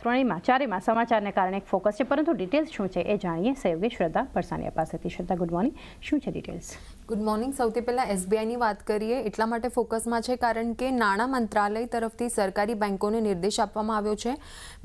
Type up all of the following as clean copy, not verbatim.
ત્રણેયમાં ચારેયમાં સમાચારને કારણે એક ફોકસ છે, પરંતુ ડિટેલ્સ શું છે એ જાણીએ સહયોગી શ્રદ્ધા પરસાનિયા પાસેથી. શ્રદ્ધા, ગુડ મોર્નિંગ. શું છે ડિટેલ્સ? Good morning. સૌથી પહેલાં એસબીઆઈની વાત કરીએ. એટલા માટે ફોકસમાં છે કારણ કે નાણાં મંત્રાલય તરફથી સરકારી બેંકોને નિર્દેશ આપવામાં આવ્યો છે.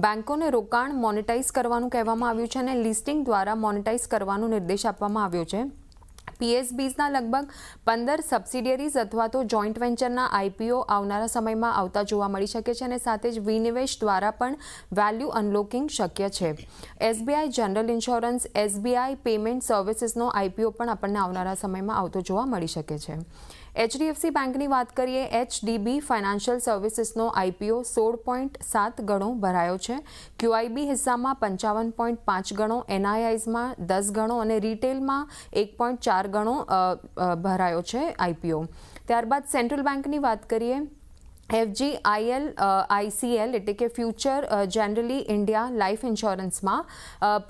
બેંકોને રોકાણ મોનેટાઇઝ કરવાનું કહેવામાં આવ્યું છે અને લિસ્ટિંગ દ્વારા મોનેટાઇઝ કરવાનો નિર્દેશ આપવામાં આવ્યો છે. પીએસબીઝના લગભગ 15 સબસિડિયરીઝ અથવા તો જોઈન્ટ વેન્ચરના આઈપીઓ આવનારા સમયમાં આવતા જોવા મળી શકે છે અને સાથે જ વિનિવેશ દ્વારા પણ વેલ્યુ અનલોકિંગ શક્ય છે. SBI general insurance, SBI payment સર્વિસીસનો આઈપીઓ પણ આપણને આવનારા સમયમાં આવતો જોવા મળી શકે છે. એચડીએફસી બેંકની વાત કરીએ. એચડીબી ફાઇનાન્શિયલ સર્વિસીસનો આઈપીઓ 16.7 ગણો ભરાયો છે. ક્યુઆઈબી હિસ્સામાં 55.5 ગણો, એનઆઈઆઈઝમાં 10 ગણો અને રિટેલમાં 1.4 ગણો ભરાયો છે આઈપીઓ. ત્યારબાદ સેન્ટ્રલ બેંકની વાત કરીએ. એફજીઆઈએલ આઈસીએલ એટલે કે ફ્યુચર જનરલી ઇન્ડિયા લાઈફ ઇન્સ્યોરન્સમાં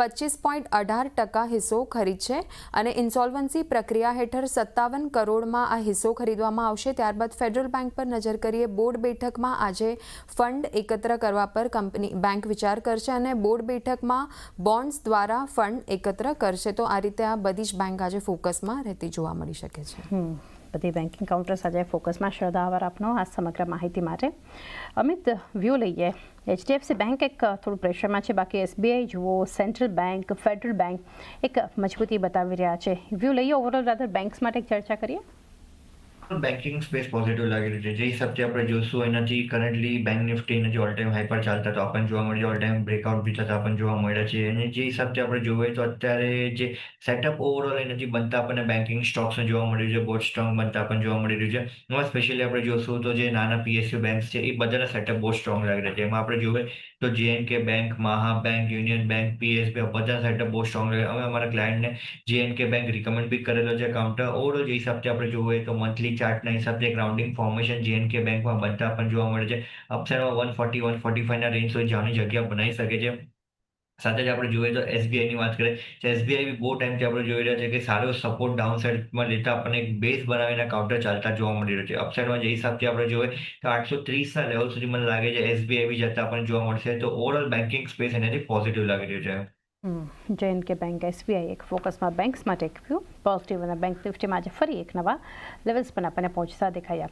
25.18% હિસ્સો ખરીદશે અને ઇન્સોલ્વન્સી પ્રક્રિયા હેઠળ 57 કરોડમાં આ હિસ્સો ખરીદવામાં આવશે. ત્યારબાદ ફેડરલ બેંક પર નજર કરીએ. બોર્ડ બેઠકમાં આજે ફંડ એકત્ર કરવા પર બેંક વિચાર કરશે અને બોર્ડ બેઠકમાં બોન્ડ્સ દ્વારા ફંડ એકત્ર કરશે. તો આ રીતે આ બધી જ બેંક આજે ફોકસમાં રહેતી જોવા મળી શકે છે. બધી બેન્કિંગ કાઉન્ટર્સ આજે ફોકસમાં. શ્રદ્ધા, આભાર આપનો આ સમગ્ર માહિતી માટે. અમિત, વ્યૂ લઈએ. એચડીએફસી બેંક એક થોડું પ્રેશરમાં છે, બાકી એસબીઆઈ જુઓ, સેન્ટ્રલ બેંક, ફેડરલ બેંક એક મજબૂતી બતાવી રહ્યા છે. વ્યૂ લઈએ ઓવરઓલ, રાધર બેંક્સ માટે એક ચર્ચા કરીએ. બેન્કિંગ સ્પેસ પોઝિટિવ લાગી રહ્યું છે. જે હિસાબથી આપણે જોશું એનાથી કરન્ટલી બેંક નિફ્ટી એનાથી ઓલ ટાઈમ હાઈ પર ચાલતા તો આપણને જોવા મળે છે, ઓલ ટાઈમ બ્રેકઆઉટ બી થતા આપણને જોવા મળ્યા છે. અને જે હિસાબથી આપણે જોઈએ તો અત્યારે જે સેટઅપ ઓવરઓલ એનાથી બનતા આપણને બેન્કિંગ સ્ટોક્સને જોવા મળી રહ્યું છે, બહુ સ્ટ્રોંગ બનતા આપણને જોવા મળી રહ્યું છે. એમાં સ્પેશિયલી આપણે જોશું તો જે નાના પીએસયુ બેંક્સ છે એ બધાના સેટઅપ બહુ સ્ટ્રોંગ લાગી રહ્યા છે. એમાં આપણે જોઈએ તો જેએનકે બેંક, મહા બેંક, યુનિયન બેંક, પીએસબી બધા સેટઅપ બહુ સ્ટ્રોંગ લાગે. અમે અમારા ક્લાયન્ટને જેએનકે બેંક રિકમેન્ડ બી કરેલો છે કાઉન્ટર. ઓવરઓલ જે હિસાબથી આપણે જોઈએ તો મંથલી ચાર્ટના હિસાબથી રાઉન્ડિંગ ફોર્મેશન જેએનકે બેંકમાં બનતા પણ જોવા મળે છે. અપસાઇડમાં 140-145 ના રેન્જ સુધી જવાની જગ્યા બનાવી શકે છે. સાથે જ આપણે જોઈએ તો એસબીઆઈની વાત કરીએ તો એસબીઆઈ બી બહુ ટાઈમથી આપણે જોઈ રહ્યા છે કે સારો સપોર્ટ ડાઉન સાઇડમાં લેતા આપણને એક બેઝ બનાવીને કાઉન્ટર ચાલતા જોવા મળી રહ્યું છે. અપસાઇડમાં જે હિસાબથી આપણે જોઈએ તો 830ના લેવલ સુધી મને લાગે છે એસબીઆઈ બી જતા આપણને જોવા મળશે. તો ઓવરઓલ બેન્કિંગ સ્પેસ એનાથી પોઝિટિવ લાગી રહ્યું છે. જેએનકે બેંક, એસબીઆઈ એક ફોકસમાં. બેંક્સ માટે એક વ્યૂ પોઝિટિવ અને બેંક નિફ્ટીમાં આજે ફરી એક નવા લેવલ્સ પણ આપણને પહોંચતા દેખાયા.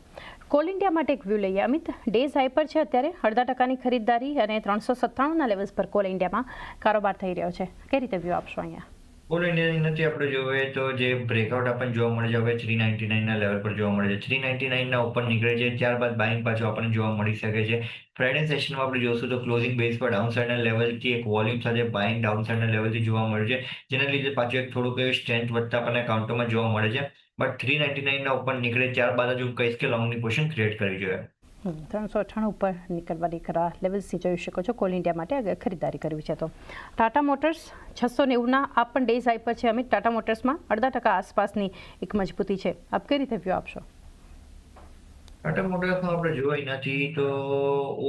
કોલ ઇન્ડિયા માટે એક વ્યૂ લઈએ. અમિત, ડેઝ હાઈ પર છે અત્યારે 0.5% ખરીદદારી અને 397ના લેવલ્સ પર કોલ ઇન્ડિયામાં કારોબાર થઈ રહ્યો છે. કઈ રીતે વ્યૂ આપશો અહીંયા? કોલ ઇન્ડિયાની નથી આપણે જોઈએ તો જે બ્રેકઆઉટ આપણને જોવા મળે છે હવે 399ના લેવલ પર જોવા મળે છે. 399ના ઉપર નીકળે છે, ત્યારબાદ બાઇંગ પાછું આપણને જોવા મળી શકે છે. ફ્રાઇડે સેશનમાં આપણે જોશું તો ક્લોઝિંગ બેઝ પર ડાઉનસાઇડના લેવલથી એક વોલ્યુમ સાથે બાઇંગ ડાઉનસાઇડના લેવલથી જોવા મળે છે, જેના લીધે પાછું એક થોડુંક એવું સ્ટ્રેન્થ વધતા આપણને કાઉન્ટરમાં જોવા મળે છે. બટ 399ના ઉપર નીકળે ત્યારબાદ જ હું કહીશ કે લોંગની પોઝિશન ક્રિએટ કરવી જોઈએ. 398 ઉપર નીકળવાની ખરા લેવલ્સથી જોઈ શકો છો. કોલ ઇન્ડિયા માટે આગળ ખરીદારી કરવી છે તો ટાટા મોટર્સ 690ના આ પણ ડેઝ હાઈ પર છે. અમિત, ટાટા મોટર્સમાં 0.5% આસપાસની એક મજબૂતી છે. આપ કઈ રીતે વ્યૂ આપશો? ટાટા મોટર્સમાં આપણે જોવા એનાથી તો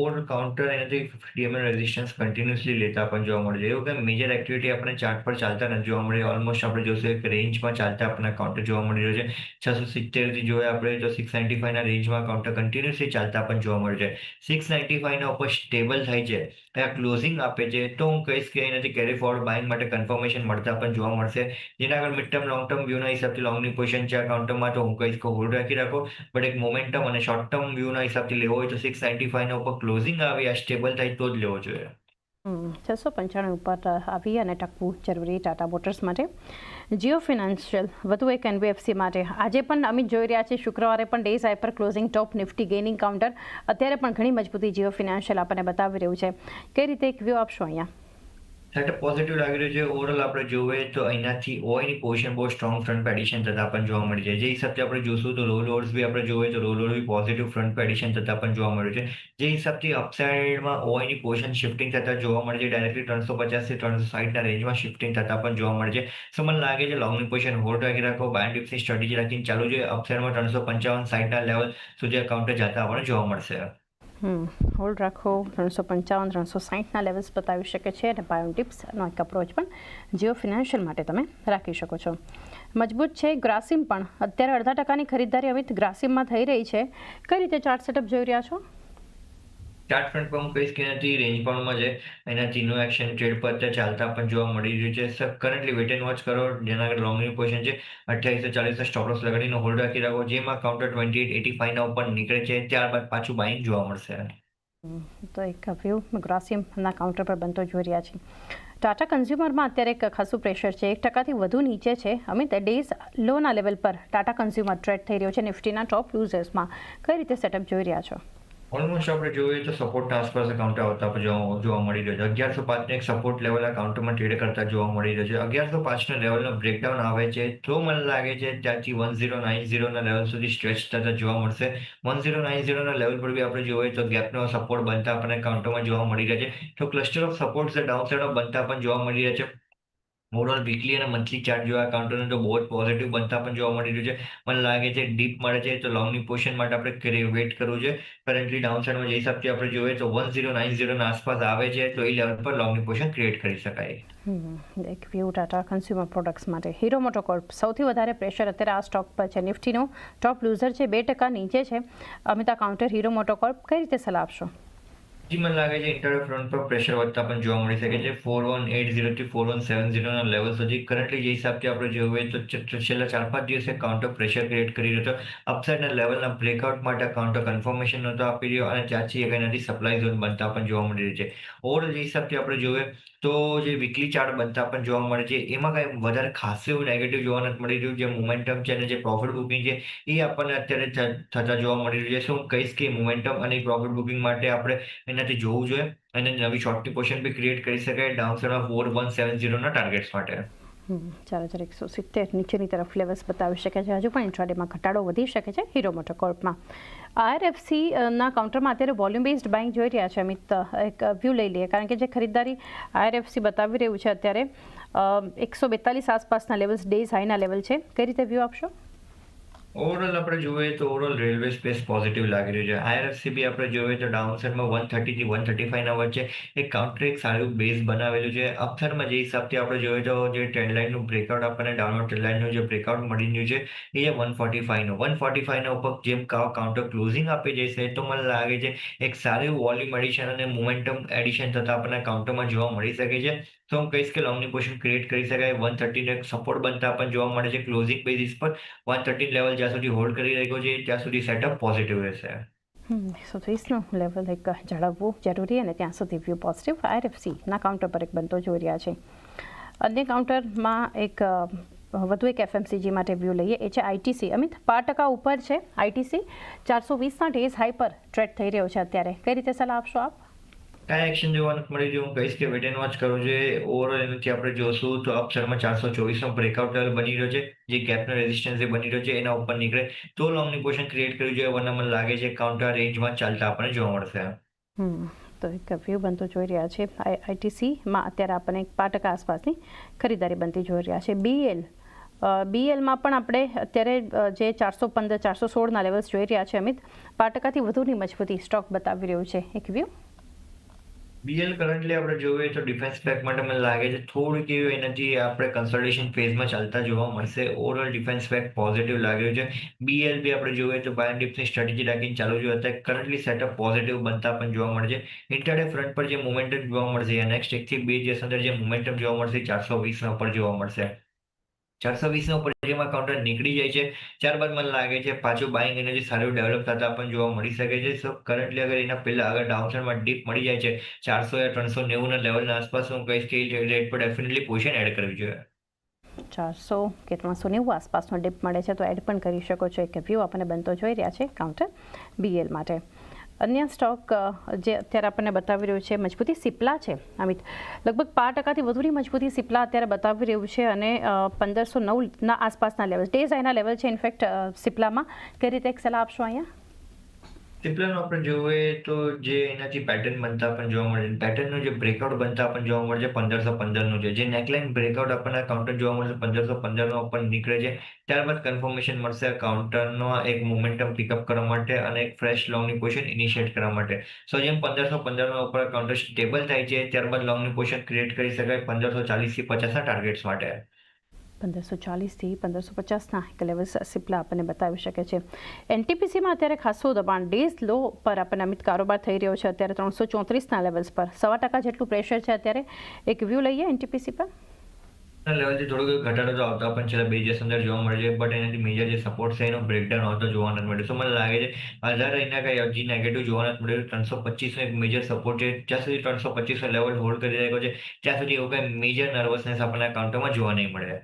ઓવર કાઉન્ટર એનાથી 50 રેઝિસ્ટન્સ કન્ટિન્યુઅસલી લેતા પણ જોવા મળે છે. એવું કંઈ મેજર એક્ટિવિટી આપણે ચાર્ટ પર ચાલતા નથી જોવા મળે. ઓલમોસ્ટ આપણે જોશું એક રેન્જમાં ચાલતા આપણને કાઉન્ટર જોવા મળી રહ્યું છે. 670થી જોઈએ આપણે તો 695ના રેન્જમાં કાઉન્ટર કન્ટિન્યુઅસલી ચાલતા પણ જોવા મળે છે. 695ના ઉપર સ્ટેબલ થાય છે, ત્યાં ક્લોઝિંગ આપે છે તો હું કહીશ કે એનાથી કેરી ફોરવર્ડ બાઇંગ માટે કન્ફર્મેશન મળતા પણ જોવા મળશે. જેના આગળ મિડ ટર્મ લોંગ ટર્મ વ્યૂના હિસાબથી લોંગની પોઝિશન છે આ કાઉન્ટરમાં તો હું કહીશ કે હોલ્ડ રાખી રાખો. બટ એક મોમેન્ટમ અને શોર્ટ ટર્મ વ્યૂના હિસાબથી લેવો હોય તો 695ના ઉપર ક્લોઝિંગ આવી આ સ્ટેબલ થાય તો જ લેવો જોઈએ. 695 ઉપર આવી અને ટકવું જરૂરી ટાટા મોટર્સ માટે. જીઓ ફિનાન્શિયલ વધુ એક એનબીએફસી માટે આજે પણ અમિત જોઈ રહ્યા છે. શુક્રવારે પણ ડેઝ હાઈ પર ક્લોઝિંગ ટોપ નિફ્ટી ગેઇનિંગ કાઉન્ટર. અત્યારે પણ ઘણી મજબૂતી જીઓ ફિનાન્શિયલ આપણને બતાવી રહ્યું છે. કઈ રીતે એક વ્યૂ આપશો અહીંયા? સેટઅપ પોઝિટિવ લાગી રહ્યું છે. ઓવરઓલ આપણે જોઈએ તો અહીંયાથી ઓની પોઝિશન બહુ સ્ટ્રોંગ ફ્રન્ટ એડિશન થતા પણ જોવા મળી જાય. જે હિસાબથી આપણે જોશું તો રોલ ઓવર્સ બી આપણે જોઈએ તો roll over B positive front addition થતા પણ જોવા મળ્યું છે. જે હિસાબથી અપસાઇડમાં ઓની પોઝિશન શિફ્ટિંગ થતા જોવા મળે છે. ડાયરેક્ટલી 350થી 360ના રેન્જમાં શિફ્ટિંગ થતા પણ જોવા મળે છે. સો મને લાગે છે લોંગની પોઝિશન હોલ્ડ રાખી રાખો, બાય ડિપ્સની સ્ટ્રેટેજી રાખીને ચાલુ જોઈએ. અપસાઇડમાં 355-60ના લેવલ સુધી આ કાઉન્ટર જતા આપણને જોવા મળશે. હોલ્ડ રાખો. 355-360ના લેવલ્સ બતાવી શકે છે અને બાય ટિપ્સનો એક અપ્રોચ પણ જીઓ ફિનાન્શિયલ માટે તમે રાખી શકો છો. મજબૂત છે ગ્રાસિમ પણ અત્યારે 0.5%ની ખરીદદારી અમિત ગ્રાસિમમાં થઈ રહી છે. કઈ રીતે ચાર્ટ સેટઅપ જોઈ રહ્યા છો? ચાર્ટ ફ્રન્ટ પર હું કહીશ કે એનાથી રેન્જ બાઉન્ડમાં છે, એનાથી નો એક્શન ટ્રેડ પર અત્યારે ચાલતા પણ જોવા મળી રહ્યું છે. Sir currently wait and watch કરો, જેના આગળ લોંગની પોઝિશન છે 2840 સ્ટોપ લોસ લગાડીને હોલ્ડ રાખી રાખો, જેમાં કાઉન્ટર 2885 ના ઉપર નીકળે છે, ત્યારબાદ પાછું બાઇંગ જોવા મળશે. તો એક વ્યૂ ગ્રાસિમના કાઉન્ટર પર બનતો જોઈ રહ્યા છીએ. ટાટા કન્ઝ્યુમરમાં અત્યારે એક ખાસું પ્રેશર છે, 1% વધુ નીચે છે. અમિત, ડેઝ લોના લેવલ પર ટાટા કન્ઝ્યુમર ટ્રેડ થઈ રહ્યો છે નિફ્ટીના ટોપ યુઝર્સમાં. કઈ રીતે સેટઅપ જોઈ રહ્યા છો? ઓલમોસ્ટ આપણે જોઈએ તો સપોર્ટના આસપાસ કાઉન્ટર આવતા પણ જોવા મળી રહ્યો છે. 1105 એક સપોર્ટ લેવલ આ કાઉન્ટરમાં ટ્રેડ કરતા જોવા મળી રહ્યો છે. 1105 ના લેવલનો બ્રેકડાઉન આવે છે તો મને લાગે છે ત્યાંથી 1090 ના લેવલ સુધી સ્ટ્રેચ થતા જોવા મળશે. 1090 ના લેવલ પર બી આપણે જોઈએ તો ગેપનો સપોર્ટ બનતા આપણને કાઉન્ટરમાં જોવા મળી રહ્યા છે. તો ક્લસ્ટર ઓફ સપોર્ટ ડાઉન સાઈડમાં બનતા પણ જોવા મળી રહ્યા છે. ઓવરઓલ વીકલી અને મંથલી ચાર્ટ જોવા કાઉન્ટરને તો બહુ જ પોઝિટિવ બનતા પણ જોવા મળી રહ્યું છે. મને લાગે છે ડીપ મળે છે તો લોંગની પોઝિશન માટે આપણે વેટ કરવું છે. કરન્ટલી ડાઉન સાઈડમાં જે હિસાબથી આપણે જોઈએ તો 1090 ના આસપાસ આવે છે તો એ લેવલ પર લોંગની પોઝિશન ક્રિએટ કરી શકાય. એક વ્યૂ ટાટા કન્ઝ્યુમર પ્રોડક્ટ્સ માટે. હીરો મોટોકોર્પ સૌથી વધારે પ્રેશર અત્યારે આ સ્ટોક પર છે. નિફ્ટીનો ટોપ લૂઝર છે, 2% નીચે છે. અમિતા કાઉન્ટર હીરો મોટોકોર્પ કઈ રીતે સલાહ આપશો? જી, મને લાગે છે ઇન્ટરડે ફ્રન્ટ પર પ્રેશર વધતા પણ જોવા મળી શકે છે. 4180 થી 4170 ના લેવલ સુધી કરન્ટલી જે હિસાબથી આપણે જોઈએ તો છેલ્લા 4-5 દિવસે કાઉન્ટર પ્રેશર ક્રિએટ કરી રહ્યો હતો. અપસાઇડના લેવલના બ્રેકઆઉટ માટે કાઉન્ટર કન્ફર્મેશન નહોતો આપી રહ્યો અને ત્યાંથી એનાથી સપ્લાય ઝોન બનતા પણ જોવા મળી રહ્યું છે. ઓવરઓલ જે હિસાબથી આપણે જોઈએ તો જે વીકલી ચાર્ટ બનતા પણ જોવા મળે છે એમાં કાંઈ વધારે ખાસ એવું નેગેટિવ જોવા નથી મળી રહ્યું. જે મોમેન્ટમ છે અને જે પ્રોફિટ બુકિંગ છે એ આપણને અત્યારે થતા જોવા મળી રહ્યું છે. શું હું કહીશ કે મોમેન્ટમ અને પ્રોફિટ બુકિંગ માટે આપણે એનાથી જોવું જોઈએ અને નવી શોર્ટની પોઝિશન બી ક્રિએટ કરી શકાય ડાઉનસાઇડમાં 4170 ના ટાર્ગેટ્સ માટે. 4170 નીચેની તરફ લેવલ્સ બતાવી શકે છે. હજુ પણ ઇન્ટ્રાડેમાં ઘટાડો વધી શકે છે હીરો મોટોકોર્પમાં. IRFCના કાઉન્ટરમાં અત્યારે વોલ્યુમ બેઝડ બાઇંગ જોઈ રહ્યા છે. અમિત, એક વ્યૂ લઈ લઈએ, કારણ કે જે ખરીદદારી IRFC બતાવી રહ્યું છે અત્યારે 142 આસપાસના લેવલ્સ ડેઝ હાઈના લેવલ છે. કઈ રીતે વ્યૂ આપશો? ઓવરઓલ આપણે જોઈએ તો ઓવરઓલ રેલવે સ્પેસ પોઝિટિવ લાગી રહ્યું છે. IRFC બી આપણે જોઈએ તો ડાઉન સાઇડમાં 130 થી 135 ના વચ્ચે એક કાઉન્ટર એક સારું બેઝ બનાવેલું છે. અપસાઇડમાં જે હિસાબથી આપણે જોઈએ તો જે ટ્રેન્ડ લાઇનનું બ્રેકઆઉટ આપણને ડાઉનવર્ડ ટ્રેન્ડ લાઇનનું જે બ્રેકઆઉટ મળી રહ્યું છે એ છે 145 નું. 145 ના ઉપર જેમ કાઉન્ટર ક્લોઝિંગ આપી જશે તો મને લાગે છે એક સારું વોલ્યુમ એડિશન અને મોમેન્ટમ એડિશન થતા આપણને કાઉન્ટરમાં જોવા મળી શકે છે. તો હું કહીશ કે લોંગની પોઝિશન ક્રિએટ કરી શકાય. 130 નો એક સપોર્ટ બનતા પણ જોવા મળે છે ક્લોઝિંગ બેઝિસ પર. 130 લેવલ જ્યાં સુધી હોલ્ડ કરી રહ્યો છે ત્યાં સુધી સેટઅપ પોઝિટિવ રહેશે. 130નું લેવલ એક જાળવવું જરૂરી અને ત્યાં સુધી વ્યૂ પોઝિટિવ. IRFCના કાઉન્ટર પર એક બનતો જોઈ રહ્યા છે. અન્ય કાઉન્ટરમાં એક વધુ એક FMCG માટે વ્યૂ લઈએ, એ છે ITC. અમિત, 5% ઉપર છે ITC. 420ના ડેઝ હાઈ પર ટ્રેડ થઈ રહ્યો છે અત્યારે. કઈ રીતે સલાહ આપશો આપ? કાંઈ એક્શન જોવા નથી મળી રહ્યું. હું કહીશ કે વેટ એન્ડ વોચ કરવું જોઈએ. ઓવરઓલ એનાથી આપણે જોશું તો અપસાઇડમાં 424 નો બ્રેકઆઉટ લેવલ બની રહ્યો છે. જે ગેપનો રેઝિસ્ટન્સ જે બની રહ્યો છે એના ઉપર નીકળે તો લોંગની પોઝિશન ક્રિએટ કરવી જોઈએ. વરના મને લાગે છે કાઉન્ટર રેન્જમાં ચાલતા આપણને જોવા મળશે. તો એક વ્યૂ બનતો જોઈ રહ્યા છે. ITCમાં અત્યારે આપણને 5% આસપાસની ખરીદારી બનતી જોઈ રહ્યા છે. BLમાં પણ આપણે અત્યારે જે 415 416ના લેવલ્સ જોઈ રહ્યા છે. અમિત, 5%થી વધુની મજબૂતી સ્ટોક બતાવી રહ્યું છે. એક વ્યૂ BL કરન્ટલી આપણે જોઈએ તો ડિફેન્સ પેક માટે મને લાગે છે થોડીક એવી એનાથી આપણે કન્સલ્ટેશન ફેઝમાં ચાલતા જોવા મળશે. ઓવરઓલ ડિફેન્સ પેક પોઝિટિવ લાગી રહ્યું છે. BL બી આપણે જોઈએ તો બાય ડિપ્સની સ્ટ્રેટેજી રાખીને ચાલુ જોઈએ. અત્યારે કરન્ટલી સેટઅપ પોઝિટિવ બનતા પણ જોવા મળે છે. ઇન્ટરડે ફ્રન્ટ પર જે મોમેન્ટમ જોવા મળશે નેક્સ્ટ 1 થી 2 દિવસ અંદર જે મોમેન્ટમ જોવા મળશે 420 ના ઉપર જોવા મળશે. 420 ના ઉપર જેમાં કાઉન્ટર નીકળી જાય છે ત્યારબાદ મને લાગે છે પાછું બાઇંગ એનર્જી સારું ડેવલપ થતા પણ જોવા મળી શકે છે. સો કરન્ટલી અગર એના પહેલા અગર ડાઉનસાઇડમાં ડીપ મળી જાય છે 400 યા 390 ના લેવલના આસપાસ, હું કહીશ કે રેટ પર ડેફિનેટલી પોઝિશન એડ કરવી જોઈએ. 400 કે 390 આસપાસનો ડિપ મળે છે તો એડ પણ કરી શકો છો. એક વ્યૂ આપણને બનતો જોઈ રહ્યા છે કાઉન્ટર BL માટે. અન્ય સ્ટોક જે અત્યારે આપણને બતાવી રહ્યું છે મજબૂતી સિપ્લા છે. અમિત, લગભગ 5%થી વધુની મજબૂતી સિપ્લા અત્યારે બતાવી રહ્યું છે અને 1509ના આસપાસના લેવલ ડેઝ હાઈના લેવલ છે ઇનફેક્ટ સિપ્લામાં. કઈ રીતે એક સલાહ આપશો અહીંયા? સિપ્લાનું આપણે જોઈએ તો જે એનાથી પેટર્ન બનતા પણ જોવા મળે છે. પેટર્નનું જે બ્રેકઆઉટ બનતા પણ જોવા મળે છે 1515નું છે. જે નેકલાઇન બ્રેકઆઉટ આપણને કાઉન્ટર જોવા મળશે 1515 ઉપર નીકળે છે. ત્યારબાદ કન્ફર્મેશન મળશે કાઉન્ટરનો એક મોમેન્ટમ પિકઅપ કરવા માટે અને એક ફ્રેશ લોંગની પોઝિશન ઇનિશિએટ કરવા માટે. સો જેમ 1515 ઉપર કાઉન્ટર સ્ટેબલ થાય છે ત્યારબાદ લોંગની પોઝિશન ક્રિએટ કરી શકાય 1540 થી 50ના ટાર્ગેટ્સ માટે. 1540થી 1550ના એક લેવલ્સ સિપ્લા આપણને બતાવી શકે છે. એનટીપીસીમાં અત્યારે ખાસો દબાણ ડેઝ લો પર આપણને અમિત કારોબાર થઈ રહ્યો છે. અત્યારે 334ના લેવલ્સ પર 1.25% જેટલું પ્રેશર છે. અત્યારે એક વ્યૂ લઈએ એનટીપીસી પર. લેવલથી થોડુંક ઘટાડો તો આવતા પણ છેલ્લા 2 દિવસ અંદર જોવા મળે છે, બટ એનાથી મેજર જે સપોર્ટ છે એનો બ્રેકડાઉન આવતો જોવા નથી મળ્યો. તો મને લાગે છે 1000 કઈ હજી નેગેટિવ જોવા નથી મળ્યું. 325 નો એક મેજર સપોર્ટ છે. જ્યાં સુધી 325 નો લેવલ હોલ્ડ કરી રહ્યો છે ત્યાં સુધી એવું કઈ મેજર નર્વસનેસ આપણને કાઉન્ટરમાં જોવા નહીં મળે.